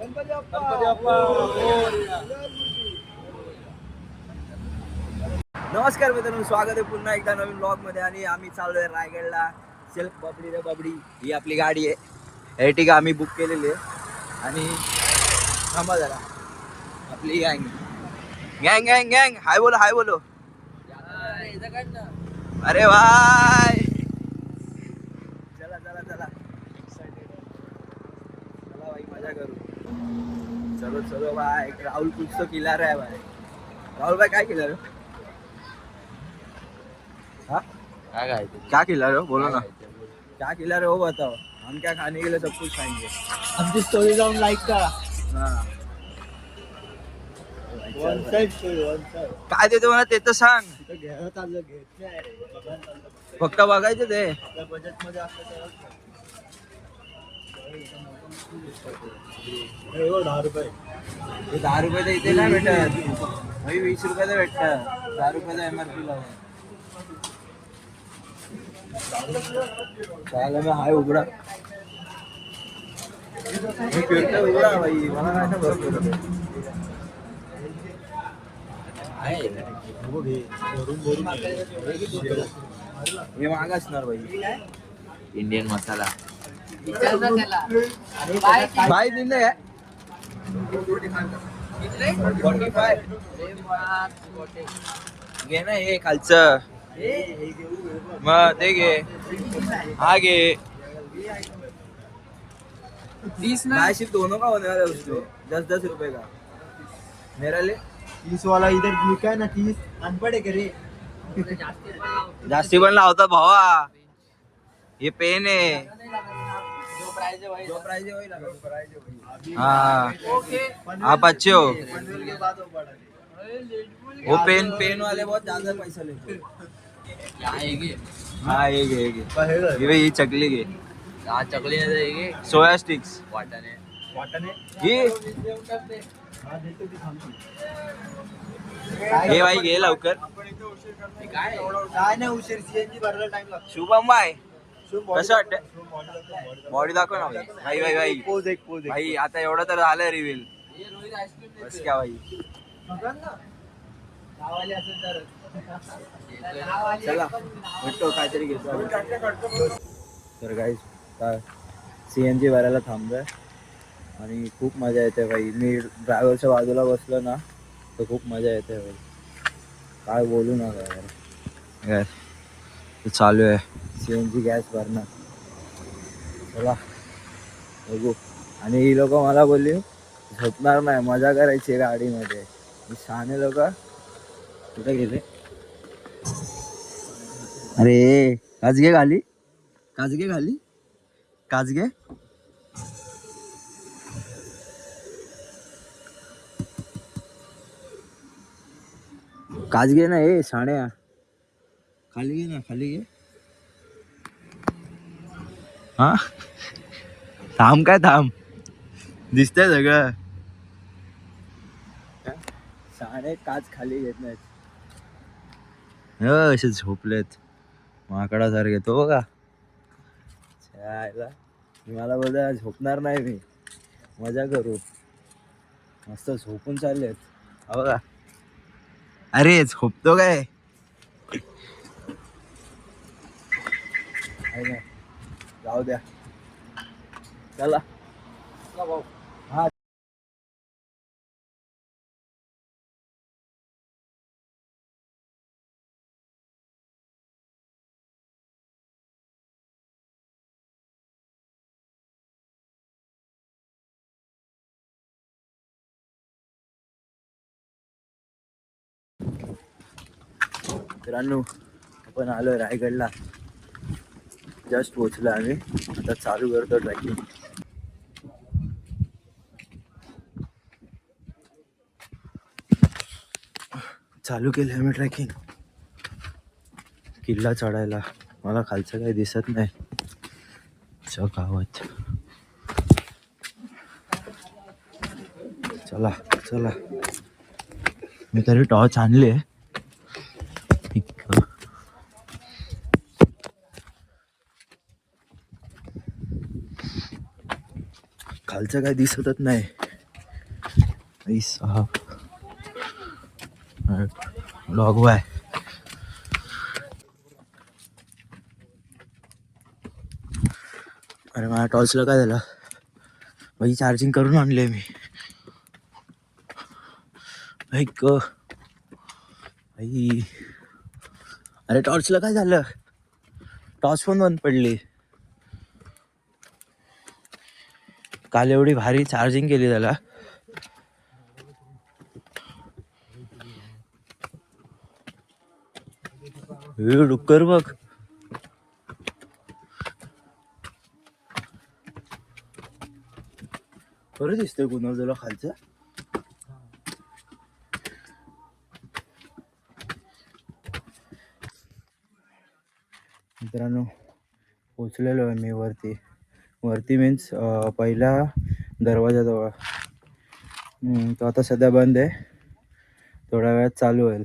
नमस्कार मित्रांनो, स्वागत आहे पुन्हा एकदा नवीन ब्लॉग मध्ये. आणि आम्ही चाललोय रायगडला. सेल्फ बबडी रे बबडी ही आपली गाडी आहे. एर्टिगा आम्ही बुक केलेली आहे. आणि थांबा जरा, आपली गँग गँग गँग गँग हाय बोलो, हाय बोलो. अरे भाई, चला चला चला, चला भाई, मजा करू. चलो चलो भाई. राहुल कुछ तो खिला रहा है भाई. राहुल भाई काय खिला रहे हो? क्या खिला रहे हो, बोलो ना. क्या खिला रहे हो बताओ. हम क्या खाने के लिए सब कुछ खाएंगे. आमची स्टोरी जाऊन लाईक करा. हाँ. One side story, one side. काय देतो मला ते तर सांग. तिथं घेत आलं, घेत नाही रे. बघायला चाललं. फक्त बघायचं ते. त्या बजेट मध्ये असतं तेव्हा हे बघ, 10 रुपये. ते 10 रुपये तर इथे नाही भेटत भाई, 20 रुपयाचं भेटतं. 10 रुपयाचा MRP लावून. चालेल, मी हाय उघडा. मी फिरतोय उघडा भाई, मला काय भरपूर हे महाग असणार भाई. इंडियन मसाला भाई दिले 45. घे ना हे खालचं, मग ते घे. हा घे. 30 भाई सिर्फ दोनों का होने वाला है उसको. 10-10 रुपए का मेरा ले. 30 वाला इधर लिखा है ना, 30. अनपढ़ है का रे? जास्ती पण लावतात भावा. ये पेन है. जो प्राइस है वही वही. हाँ, आप अच्छे हो. पनवेल के बाद वो बड़ा है. वो पेन वाले बहुत ज्यादा पैसा लेते. यहाँ एक हाँ, ये घे, ये घे. पहेला ये चकली घे. यहाँ चकली है, सोया स्टिक्स. वाटन है. वाटण है. ये हा, देतो की थांब. हे भाई घे लवकर. काय काय नाही, उशीर सीएनजी भरायला टाइम लागतो. शुभम भाई कसं वाटतंय? वाटतं बॉडी दाखव ना भाई. भाई भाई भाई पोज एक पोज एक. भाई, आता एवढं तर झालं रिव्हील. ये रोहित आइसक्रीम बस क्या भाई. बघा ना, गावाले असेल तर. चला भेटतो, काहीतरी घेतो. तर गाईस, CNG भरायला थांबलोय आणि खूप मजा येते भाई. मी ड्रायव्हरच्या बाजूला बसलो ना तर खूप मजा येते भाई. काय बोलू नका यार. चालू आहे CNG गॅस भरणं. चला बघू. आणि ही लोक मला बोलली झोपणार नाही, मजा करायची गाडीमध्ये. शहाणे लोक कुठे गेले. अरे काजगे खाली, काजगे खाली, काजगे. काजगे ना हे शाण्या. खाली घे ना, खाली घे. हा, थांब काय थांब, दिसतंय सगळं. शाणे काच खाली घेत नाहीत. असे झोपलेत माकडासारखे. तो बघा, मला बोलता झोपणार नाही मी, मजा करू. मस्त झोपून चाललेत. बघा, अरे झोपतो काय. जाऊ द्या. चला हा. मित्रांनो, आपण आलो रायगडला. जस्ट पोहोचलो आम्ही. आता चालू करतो ट्रॅकिंग. चालू केलं आम्ही ट्रॅकिंग. किल्ला चढायला. मला खालचं काही दिसत नाही गावात. चला चला, मी तरी टॉर्च आणली आहे. खालचं काय दिसतच नाही. आई साहब डॉग बाय. अरे माझ्या टॉर्चला काय झालं भाई, चार्जिंग करून आणले मी. ऐक आई, अरे टॉर्चला काय झालं, टॉर्च पण बंद पडली. काल एवढी भारी चार्जिंग केली त्याला. डुक्कर बघ, बरं दिसतंय कुणाला तुला खालचं. मित्रांनो पोचलेलो आहे मी वरती. वरती मीन्स पहिला दरवाजाजवळ. तो आता सध्या बंद आहे, थोड्या वेळात चालू होईल.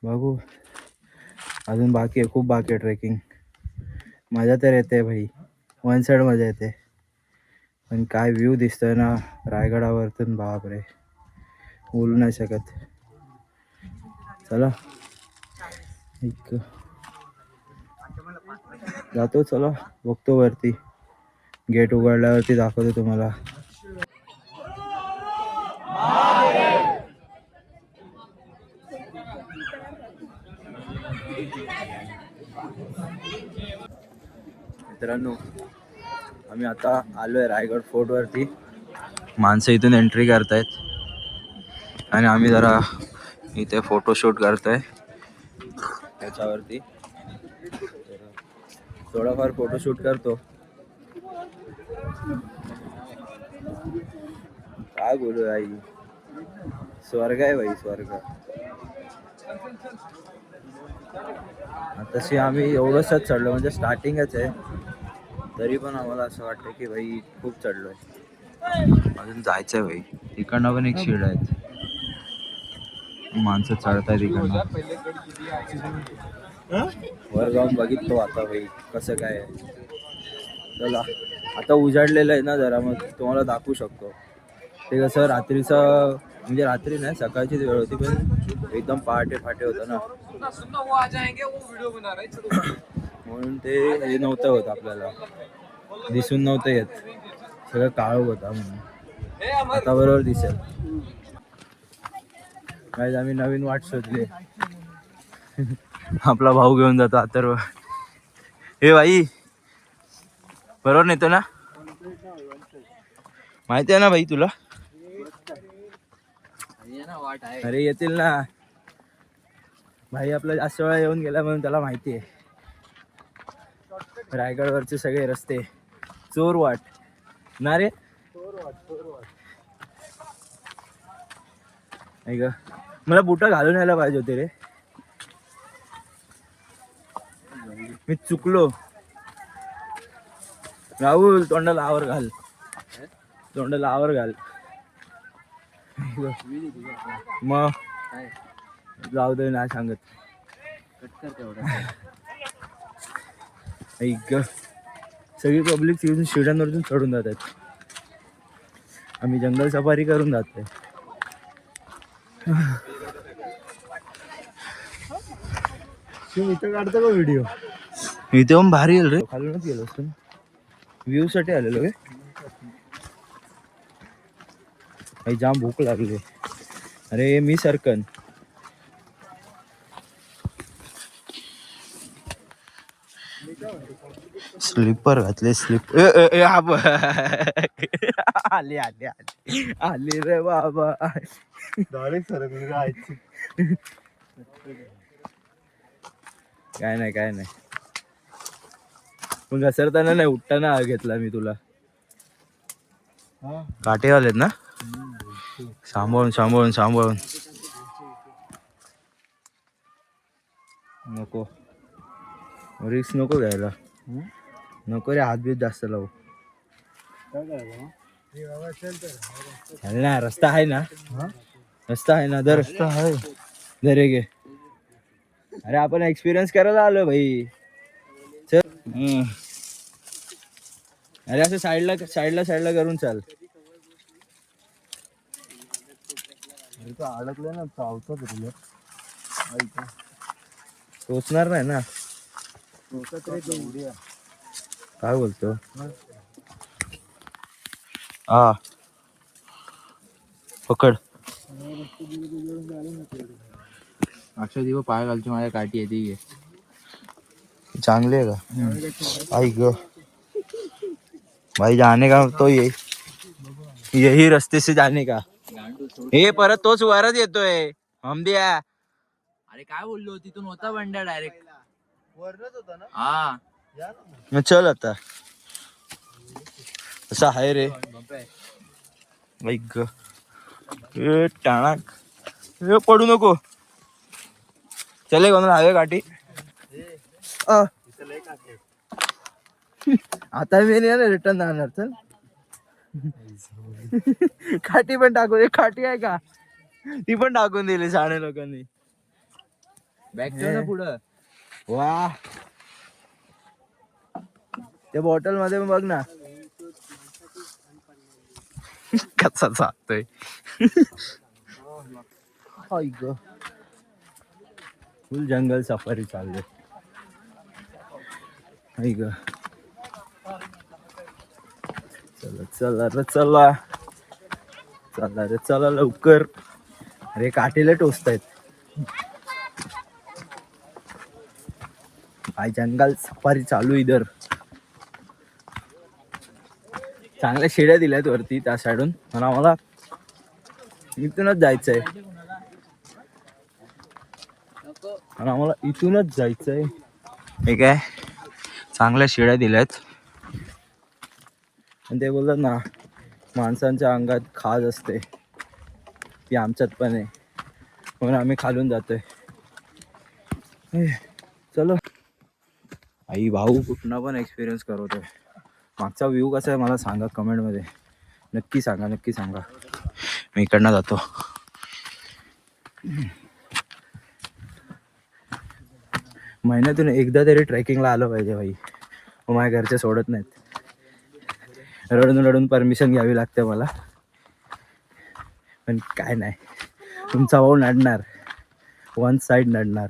बघू, अजून बाकी आहे, खूप बाकी आहे ट्रेकिंग. मजा तर येते भाई, वन साईड मजा येते. पण काय व्ह्यू दिसतोय ना रायगडावरतून, बापरे, बोलू नाही शकत. चला एक जातो, चला बघतो वरती. गेट उघडल्यावरती दाखवतो तुम्हाला. मित्रांनो आम्ही आता आलोय रायगड फोर्ट वरती. माणसं इथून एंट्री करतायत आणि आम्ही जरा इथे फोटोशूट करतोय त्याच्यावरती. थोडाफार फोटोशूट करतो. काय बोलू आई, स्वर्ग आहे भाई, स्वर्ग. तशी आम्ही एवढंच चढलो, म्हणजे स्टार्टिंगच आहे, तरी पण आम्हाला असं वाटतं की भाई खूप चढलोय. अजून जायचंय भाई. इकडनं पण एक शिड आहेत, माणसं चढतायत इकडनं. वर जाऊन बघितलो आता भाई कसं काय आहे. चला आता उजाडलेलं आहे ना जरा, मग तुम्हाला दाखवू शकतो. ते कसं रात्रीचं, म्हणजे रात्री नाही सकाळचीच वेळ होती, पण एकदम पहाटे होतं ना, म्हणून ते हे नव्हतं होत, आपल्याला दिसून नव्हतं येत, सगळं काळोख होता. म्हणून आता बरोबर दिसेल. काय आम्ही नवीन वाट शोधली. आपला भाऊ घेऊन जातो अथर्व. हे भाई बरोबर नेतो ना, माहिती आहे ना भाई तुला. अरे येतील ना भाई, आपला जास्त वेळा येऊन गेला म्हणून त्याला माहिती आहे. रायगडवरचे सगळे रस्ते चोर वाट ना रे. ऐक, मला बुटा घालून यायला पाहिजे होते रे, मी चुकलो. राहुल तोंडाला आवर घाल, तोंडाला आवर घाल. मग जाऊ दे, नाही सांगत. ऐक, सगळी पब्लिक शिड्यांवरतून चढून जातात, आम्ही जंगल सफारी करून जातोय. इथं काढतो का व्हिडिओ, इथे पण भारी येईल रे. खालूनच गेलो असतो ना, व्ह्यू साठी आलेलो रे. काही जाम भूक लागली. अरे मी सरकन. स्लीपर घातले, स्लीप आले आले आले आले रे बाबा. काय नाही काय नाही, पण घसरताना नाही, उठताना घेतला मी तुला. काटे आलेत ना, सांभाळून सांभाळून सांभाळून. नको रिस्क नको घ्यायला, नको रे, हात बीत जास्त लावू. चल ना, रस्ता आहे ना, रस्ता आहे ना, दर रस्ता आहे, दरे घे. अरे आपण एक्सपिरियन्स करायला आलो भाई, चल. अरे असं साईडला साईडला साईडला करून चाल. अडकलं ना चावतात तुला टोचणार नाही ना काय बोलतो हा पकड अक्षय दिवस पाय घालची माझ्या काठी येते घे चांगले आहे का आई ग भाई जाने का तो यही रस्ते से जाने का हे परत तोच वरच येतोय हमदिया अरे काय बोललो तिथून होता बंड्या डायरेक्ट वरनच होता ना हा मग चल आता असं आहे रे ऐक ग ए टाणाक ए पडू नको चले कोणाला हवे काठी आता मी नाही ना रिटर्न जाणार चल काठी पण टाकू दे काठी आहे का ती पण टाकून दिली साडे लोकांनी बॅग ठेव ना पुढं वा त्या बॉटल मध्ये बघ ना कसा जातोय फुल जंगल सफारी चालले ग चला चला रे चला चला रे चला लवकर अरे काठीला टोचतायत भाई जंगल सफारी चालू इधर चांगल्या शेड्या दिल्यात वरती त्या साईडून पण आम्हाला इथूनच जायचंय आणि आम्हाला इथूनच जायचंय हे काय चांगल्या शेड्या दिल्यात आणि ते बोलतात ना माणसांच्या अंगात खाज असते ती आमच्यात पण आहे म्हणून आम्ही खालून जातोय चलो आई भाऊ कुठनं पण एक्सपिरियन्स करवतोय मागचा व्ह्यू कसा आहे मला सांगा कमेंटमध्ये नक्की सांगा मी इकडनं जातो महिन्यातून एकदा तरी ट्रेकिंगला आलं पाहिजे भाई मग माझ्या घरचे सोडत नाहीत रडून परमिशन घ्यावी लागते मला पण काय नाही तुमचा भाऊ नडणार वन साईड नडणार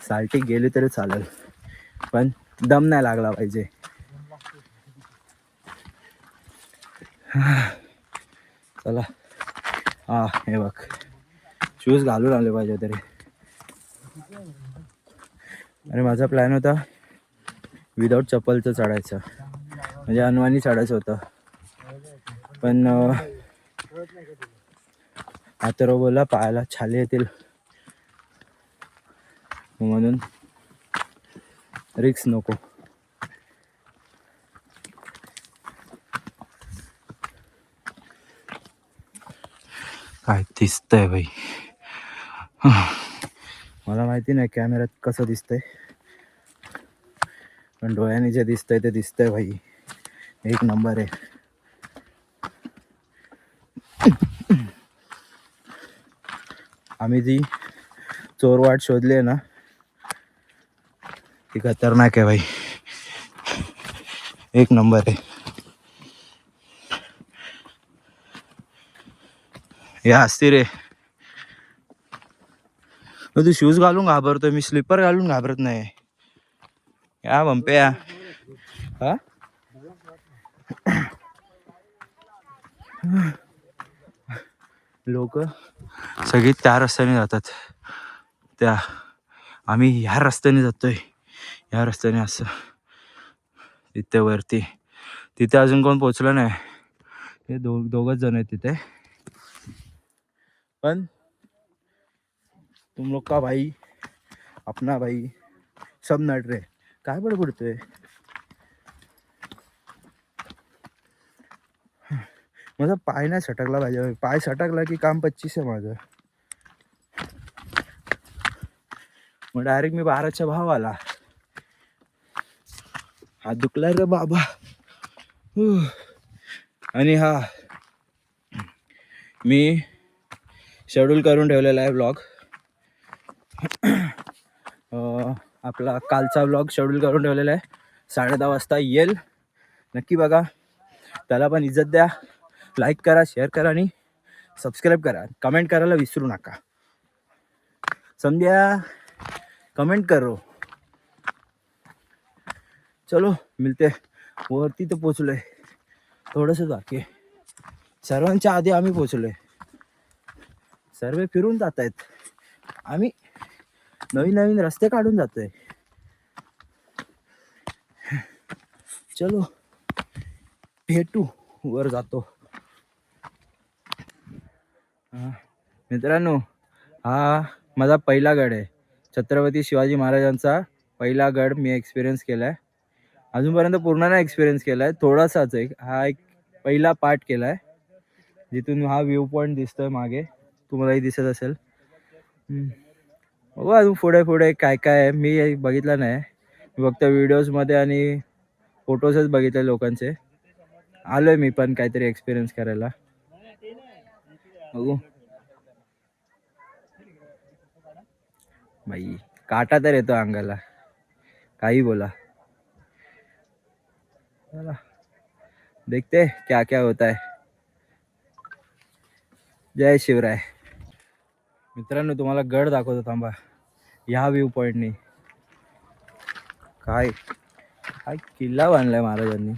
साल्टी गेली तरी चालेल पण दम नाही लागला पाहिजे चला हा हे बघ शूज घालून आले पाहिजे तरी आणि माझा प्लॅन होता विदाऊट चप्पलचं चढायचं म्हणजे अनवाणी चढायचं होतं पण आता बोलला पायाला छाले येतील म्हणून रिक्स नको काय दिसतंय भाई मला माहिती नाही कॅमेऱ्यात कसं दिसतंय पण डोळ्याने जे दिसतंय ते दिसतंय भाई एक नंबर आहे आम्ही जी चोरवाट शोधली आहे ना ती खतरनाक आहे भाई एक नंबर आहे या असती रे तू शूज घालून घाबरतोय मी स्लीपर घालून घाबरत नाही या बंप्या हा लोक सगळी त्या रस्त्याने जातात त्या आम्ही ह्या रस्त्याने जातोय ह्या रस्त्याने असं तिथे वरती तिथे अजून कोण पोचलं नाही हे दोघच जण आहेत तिथे पण तुम लोग का भाई अपना भाई सब नड रहे काय बडबडतोय माझा पाय नाही सटकला पाहिजे पाय सटकला की काम 25 आहे माझं मग डायरेक्ट मी 12च्या भाव आला हात दुखलाय रे बाबा आणि हा मी शेड्यूल करून ठेवलेला आहे ब्लॉग आपला कालचा ब्लॉग शेड्यूल करून ठेवलेला आहे 10:30 वाजता येईल नक्की बघा त्याला पण इज्जत द्या लाईक करा, शेअर करा आणि सबस्क्राईब करा. कमेंट करायला विसरू नका. समझा? कमेंट करो. चलो मिळते. वरती तर पोचलोय, थोडंसं बाकी आहे. सर्वांच्या आधी आम्ही पोचलोय. सर्व फिरून जात आहेत, आम्ही नवीन नवीन रस्ते काढून जातोय. चलो भेटू, वर जातो. मित्रांनो, हा माझा पहिला गड आहे. छत्रपती शिवाजी महाराजांचा पहिला गड मी एक्सपिरियन्स केला आहे. अजूनपर्यंत पूर्ण नाही एक्सपिरियन्स केला आहे, थोडासाच एक हा एक पहिला पार्ट केला आहे. जिथून हा व्ह्यू पॉईंट दिसतोय मागे, तुम्हालाही दिसत असेल. बघू अजून पुढे पुढे काय काय आहे मी बघितलं नाही. मी फक्त व्हिडिओजमध्ये आणि फोटोजच बघितले लोकांचे. आलोय मी पण काहीतरी एक्सपिरियन्स करायला. बघू. बाई काटा तर येतो अंगाला, काही बोला. चला देखते क्या क्या होता है. जय शिवराय. मित्रांनो, तुम्हाला गड दाखवतो थांबा. ह्या व्ह्यू पॉईंटनी काय काय किल्ला बांधलाय महाराजांनी,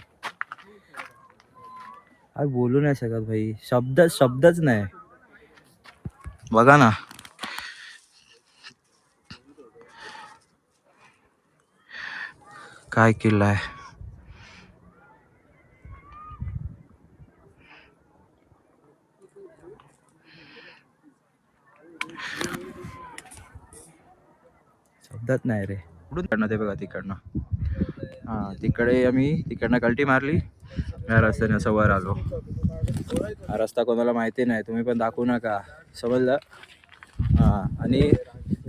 काय बोलू नाही शकत भाई. शब्दच नाही. बघा ना, काय किल्ला आहे. शब्दात नाही रे. कुठून ते बघा तिकडनं. हा तिकडे आम्ही तिकडनं कल्टी मारली, या रस्त्याने असं वर आलो. हा रस्ता कोणाला माहिती नाही, तुम्ही पण दाखवू नका, समजलं. हां, आणि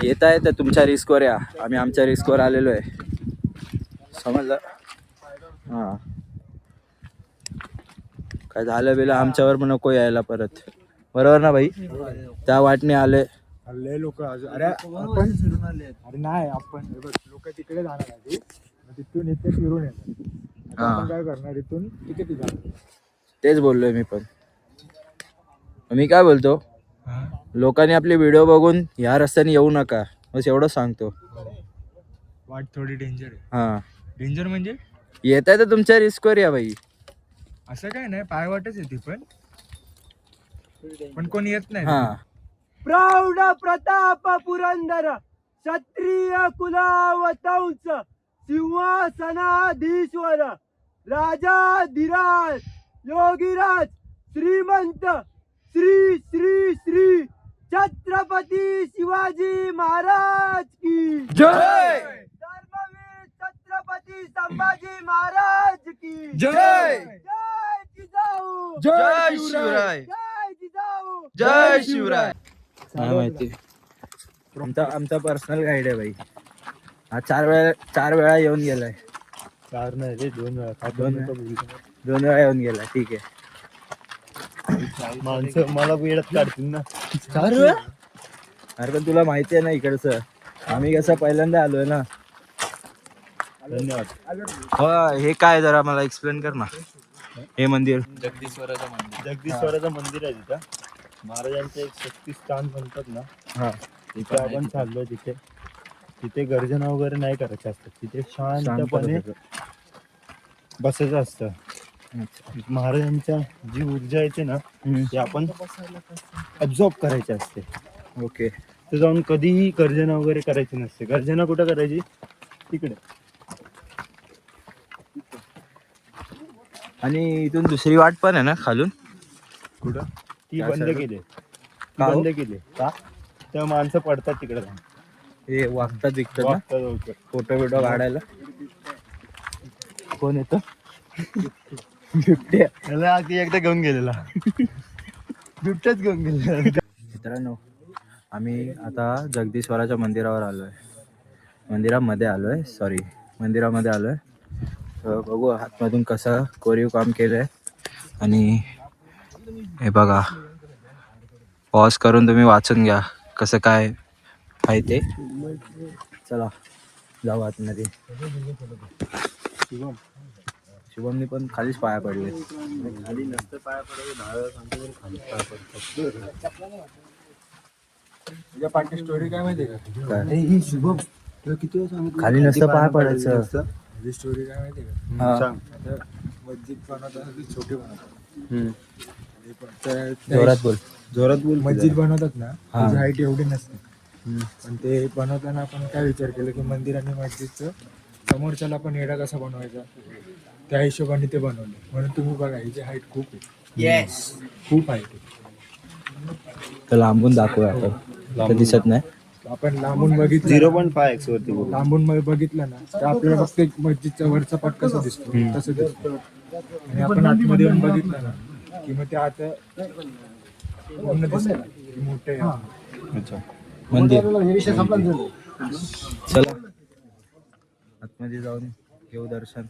येत आहे तर तुमच्या रिस्कवर या. आम्ही आमच्या रिस्कवर आलेलो आहे, समजलं. हां, काय झालं बिलं आमच्यावर पण नको यायला परत, बरोबर ना भाई. त्या वाटणे आले लोक. अरे आपण फिरून आले. अरे नाही, आपण लोक तिकडे जाणार आधी, तिथून इथे फिरून येणार. आपण काय करणार, इथून तिथे जाणार. तेच बोललोय मी पण. मी काय बोलतो, लोकांनी आपली व्हिडिओ बघून ह्या रस्त्याने येऊ नका, बस एवढंच सांगतो. वाट थोडी डेंजर आहे. हां, डेंजर म्हणजे येत आहे तर तुमच्या रिस्कवर या भाई. असं काय नाही, पायवाटच येते पण कोणी येत नाही. हां, प्रौढ प्रताप पुरंदर क्षत्रिय कुलावतंस सिंहासनाधीश्वर राजाधिराज योगीराज श्रीमंत श्री श्री श्री छत्रपती शिवाजी महाराज की जय. धर्मवीर छत्रपती संभाजी महाराज की जय. जय जिजाऊ जय शिवराय. जय जिजाऊ जय शिवराय. काय माहिती, आमचा पर्सनल गाईड आहे भाई. हा चार वेळा येऊन गेलाय. चार नाही रे, 2 वेळा. दोन वेळा येऊन गेलाय. ठीक आहे. माणसं मला वेळात काढतील ना. 4 वेळा. अरे पण तुला माहिती आहे ना इकडचं, आम्ही कसं पहिल्यांदा आलोय ना. धन्यवाद. हो, हे काय जरा मला एक्सप्लेन कर ना. हे मंदिर जगदीश्वराचं मंदिर आहे तिथं. महाराजांचं एक शक्ती स्थान म्हणतात ना. हा, तिथे आपण चाललो. तिथे गर्जना वगैरे नाही करायचं असतं. तिथे शांतपणे बसायचं असतं. महाराजांच्या जी ऊर्जा येते ना, ती आपण अब्झॉर्ब करायची असते. ओके. तर जाऊन कधीही गर्जना वगैरे करायची नसते. गर्जना कुठं करायची, तिकडे. आणि इथून दुसरी वाट पण आहे ना खालून. कुठं? ती त्या बंद side ला? केली. का हो? बंद केली का? त्या माणसं पडतात तिकडे जाऊन. हे वागतात विकतात ना, वागतात वगैरे. फोटो बिटो काढायला. कोण येतं? बिबट्या. त्याला ती एकदा घेऊन गेलेला. बिबट्याच घेऊन गेलेला. मित्रांनो, आम्ही आता जगदीश्वराच्या मंदिरावर आलोय. मंदिरामध्ये आलोय. तर बघू आतमधून कसं कोरीव काम केलंय. आणि हे बघा, पॉज करून तुम्ही वाचून घ्या कसं काय आहे ते. चला जाऊ आतमध्ये. शुभमनी पण खालीच पाया पडले. खाली नसतं पाया पडायचं, 10 वेळा सांगतो तरी खाली पाया पडतात. तुझ्या पाठी स्टोरी काय माहिती का? काय? ही शुभम तुला किती वेळा सांगितलं खाली नसतं पाया पडायचं. ही स्टोरी काय माहिती का? हा. सांग. आता मस्जिद बनवतात ती छोटी बनवतात. हम्म. जोरात बोल. जोरात बोल. मस्जिद बनवतात ना, हा. त्याची हाईट एवढी नसते. पण ते बनवताना आपण काय विचार केला की मंदिर आणि मस्जिदचं समोरच्याला पण येडा कसा बनवायचा, त्या हिशोबाने ते बनवले. म्हणून तुम्ही बघा हिची हाईट खूप आहे. येस. खूप हाईट आहे. तर लांबून दाखवूया आपण. तर दिसत नाही. आपण लांबून बघितलं 0.5x वरती बोल. लांबून बघितलं ना तर आपल्याला फक्त एक मस्जिदचा वरचा पट कसं दिसतो तसं दिसतं. आणि आपण आतमध्ये येऊन बघितलं ना की मग ते आता पूर्ण दिसतं की मोठे आहे. अच्छा. मंदिर. चला आतमध्ये जाऊन घेऊ दर्शन.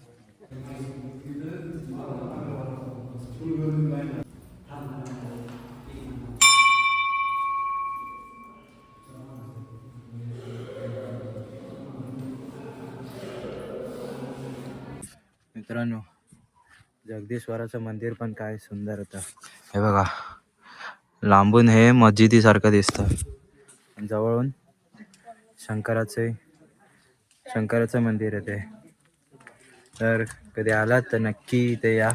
मित्रांनो, जगदीश्वराचं मंदिर पण काय सुंदर होतं. हे बघा, लांबून हे मस्जिदीसारखं दिसतं आणि जवळून शंकराचं मंदिर आहे ते. तर कधी आलात तर नक्की इथे या,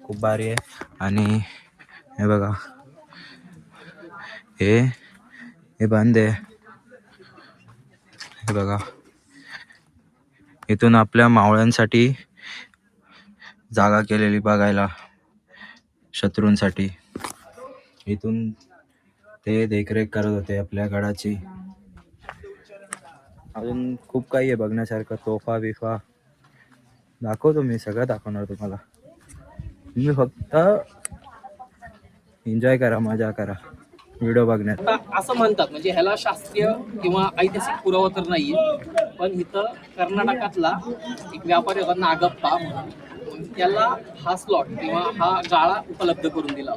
खूप भारी आहे. आणि हे बघा, हे बंद आहे. हे बघा, इथून आपल्या मावळ्यांसाठी जागा केलेली बघायला, शत्रूंसाठी. इथून ते देखरेख करत होते आपल्या गडाची. अजून खूप काही आहे बघण्यासारखं, तोफा बिफा दाखवतो मी, सगळं दाखवणार तुम्हाला. तुम्ही फक्त एन्जॉय करा, मजा करा व्हिडिओ बघण्यात. आता असं म्हणतात, म्हणजे ह्याला शास्त्रीय किंवा ऐतिहासिक पुरावा तर नाहीये, पण इथं कर्नाटकातला एक व्यापारी होता नागप्पा म्हणून, त्याला हा स्लॉट किंवा हा गाळा उपलब्ध करून दिला.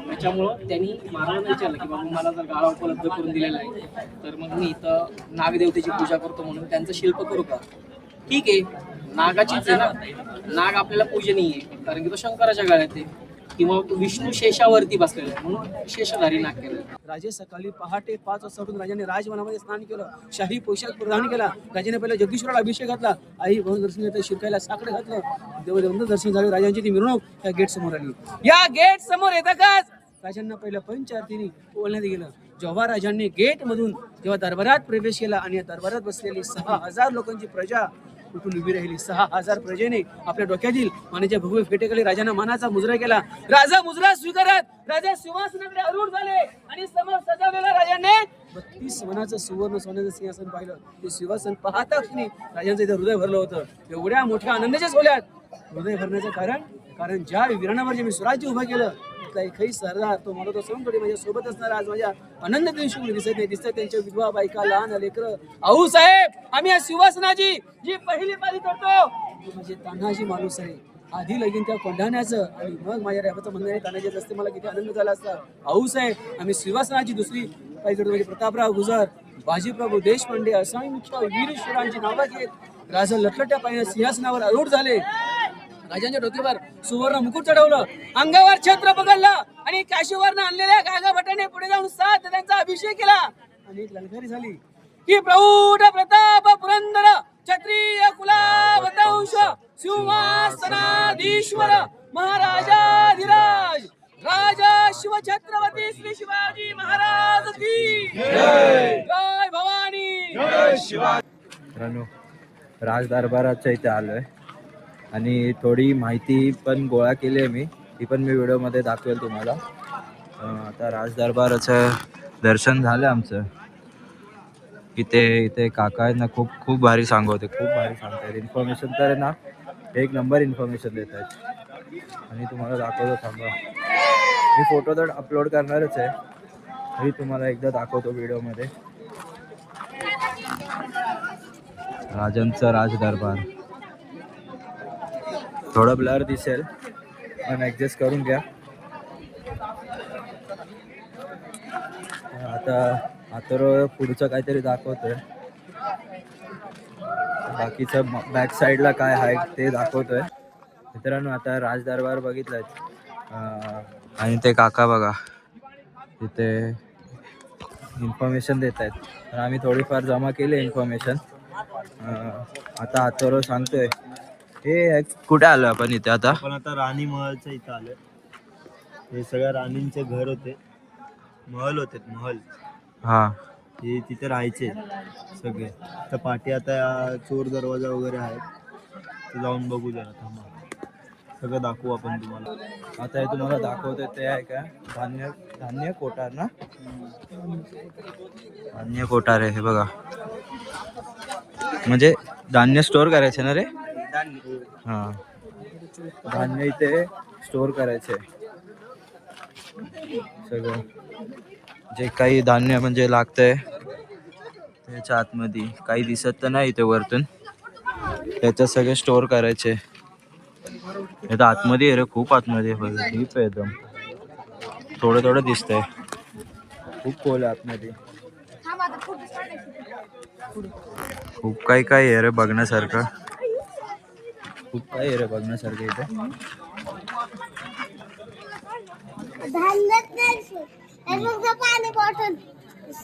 त्याच्यामुळं त्यांनी महाराजांना विचारलं की बाबा मला जर गाळा उपलब्ध करून दिलेला आहे तर मग मी इथं नागदेवतेची पूजा करतो म्हणून त्यांचं शिल्प करू का? ठीक आहे, नागाचीच आहे ना, नाग आपल्याला पूजनीय आहे कारण की तो शंकराच्या गळ्यात आहे, किंवा विष्णू शेषावरती बसलेला आहे म्हणून शेषधारी नाग केलं. राजे सकाळी पहाटे 5 वाजता उठून राजाने राजवनामध्ये स्नान केलं, शाही पोशाख परिधान केला. राजाने पहिला जगदीश्वराला अभिषेक घातला, आई भवन दर्शन घेतलं, शिरकायला साकडे घातलं. देवदेवंत दर्शन झाले. राजांची ती मिरवणूक या गेट समोर आली. या गेट समोर येताच राजांना पहिलं पंचारतीने बोलण्यात गेलं. जेव्हा राजांनी गेट मधून जेव्हा दरबारात प्रवेश केला आणि या दरबारात बसलेली 6000 लोकांची प्रजा उठून उभी राहिली. 6000 प्रजेने आपल्या डोक्यातील मानेच्या भगवे फेटेखाली राजांना मानाचा मुजरा केला. राजा मुजरा स्वीकारत राजा सिंहासनाकडे आरूढ झाले आणि समोर सजवलेल्या राजाने 32 मनाचं सुवर्ण सोन्याचं सिंहासन पाहिलं. ते सिंहासन पाहता क्षणी राजांचं इथं हृदय भरलं होतं. एवढ्या मोठ्या आनंदाच्या सोहळ्यात हृदय भरण्याचं कारण ज्या विराणावर जे मी स्वराज्य उभं केलं तिथला एकही सरदार तो मला तो सण थोडी माझ्या सोबत असणार आज माझ्या आनंद दिवशी दिसत नाही. दिसत त्यांच्या विधवा बायका, लहान लेकरं. आऊ साहेब, आम्ही या सिंहासनाची जी पहिली पारी करतो म्हणजे तान्हाजी माणूस आहे. आधी लगीन त्या कोंढाण्याचं आणि मग माझ्या रेबाचं म्हणणं तानाजी असते मला किती आनंद झाला असता. आऊ साहेब, आम्ही सिंहासनाची दुसरी पारी करतो म्हणजे प्रतापराव गुजर, बाजीप्रभू देशपांडे असंख्य वीरशूरांची नावं घेत राजा लटलट्या पाहिजे सिंहासनावर आरूढ झाले. राजांच्या डोक्यावर सुवर्ण मुकुट चढवलं, अंगावर छत्र पकडलं आणि काशीवरनं आणलेल्या गागाभटाने पुढे जाऊन 7 त्यांचा अभिषेक केला. आणि एक ललकारी झाली की प्रौढ प्रताप पुरंदर क्षत्रिय कुलावतंश सिंहासनाधीश्वर महाराजाधिराज राजा शिवछत्रपती श्री शिवाजी महाराज की जय भवानी जय मित्रांनो, राज दरबाराच्या इथे आलोय आणि थोडी माहिती पण गोळा केली आहे मी, ती पण मी व्हिडिओमध्ये दाखवेल तुम्हाला. आता राज दरबाराचं दर्शन झालं आमचं. इथे काका आहेत ना, खूप भारी सांगवते, खूप भारी सांगतायत. इन्फॉर्मेशन तर आहे ना, एक नंबर इन्फॉर्मेशन देत आहेत. आणि तुम्हाला दाखवतो, थांबा, मी फोटो तर अपलोड करणारच आहे, तरी तुम्हाला एकदा दाखवतो व्हिडिओमध्ये. राजांचा राज दरबार थोडं ब्लर दिसेल पण ॲडजस्ट करून घ्या. आता पुढचं काहीतरी दाखवतोय, बाकीचं बॅक साईडला काय आहे ते दाखवतोय. मित्रांनो आता राजदरबार बघितलाय आणि ते काका बघा तिथे इन्फॉर्मेशन देत आहेत. तर आम्ही थोडीफार जमा केली इन्फॉर्मेशन. आता अथर्व सांगतोय. हे कुठे आलो आपण इथे आता? आपण आता राणी महलच्या इथं आलोय. हे सगळ्या राणींचे घर होते, महल होते, महल. हा हे तिथे राहायचे सगळे. तर पाठी आता चोर दरवाजा वगैरे आहेत, ते जाऊन बघू जरा थांबा. सगळं दाखवू आपण तुम्हाला. आता हे तुम्हाला दाखवतोय ते आहे का धान्य धान्य कोठार ना? धान्य कोठार आहे हे बघा. म्हणजे धान्य स्टोअर करायचे ना रे? हा धान्य इथे स्टोअर करायचे सगळं. जे काही धान्य म्हणजे लागतंय त्याच्या आतमध्ये काही दिसत तर नाही इथे वरतून. त्याच्यात सगळे स्टोअर करायचे. हे तर आतमध्ये आहे रे, खूप आतमध्ये आहे. डीप आहे एकदम. थोडं थोडं दिसतंय. खूप खोल आहे आतमध्ये. खूप काही काही आहे रे बघण्यासारखं. खूप काही आहे रे बघण्यासारखं इथे.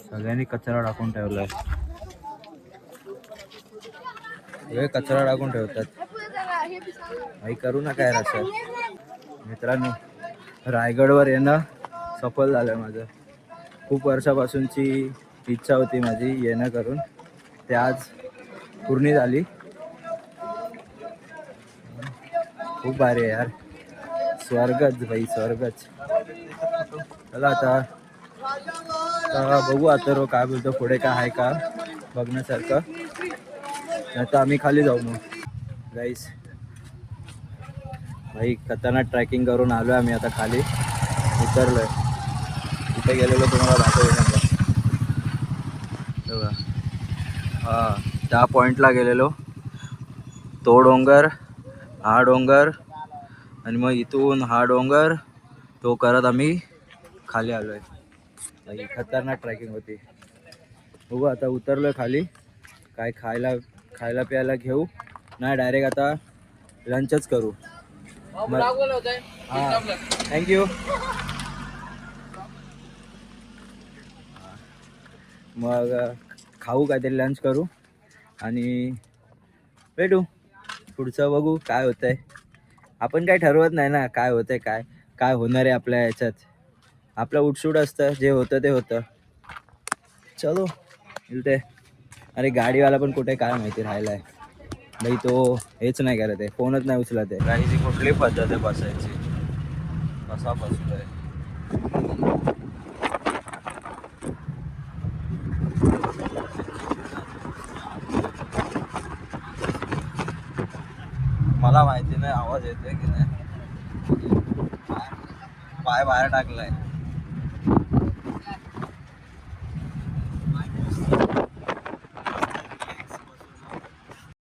सगळ्यांनी कचरा टाकून ठेवलाय. सगळे कचरा टाकून ठेवतात. काही करू नका यार असं. मित्रांनो रायगडवर येणं सफल झालं माझं. खूप वर्षापासूनची इच्छा होती माझी येणं करून, ते आज पूर्ण झाली. खूप भारी आहे यार. स्वर्गच भाई स्वर्गच. चला आता बघू आता काय बोलतो पुढे काय आहे का बघण्यासारखं. आता आम्ही खाली जाऊ मग गाईस. भाई खतरनाक ट्रॅकिंग करून आलो आम्ही आता खाली उतरलोय. तिथे गेलेलो तुम्हाला दाखवलं. हा त्या पॉईंटला गेलेलो. तो डोंगर, हा डोंगर आणि मग इथून हा डोंगर तो करत आम्ही खाली आलोय. भाई खतरनाक ट्रॅकिंग होती. बघू आता उतरलोय खाली. काय खायला प्यायला घेऊ नाही, डायरेक्ट आता लंचच करू. हां थँक्यू. मग खाऊ काहीतरी लंच करू आणि भेटू. पुढचं बघू काय होतंय. आपण काय ठरवत नाही ना काय होतंय काय काय होणार आहे आपल्या ह्याच्यात. आपलं उठसूट असतं, जे होतं ते होतं. चलो मिळते. अरे गाडीवाला पण कुठे काय माहिती राहिला आहे भाई. तो हेच नाही करत आहे, फोनच नाही उचलत आहे. गाडीची कुठली पद्धत आहे बसायची. कसा बसतोय. मला माहिती नाही आवाज येतोय की नाही. पाय बाहेर टाकलाय.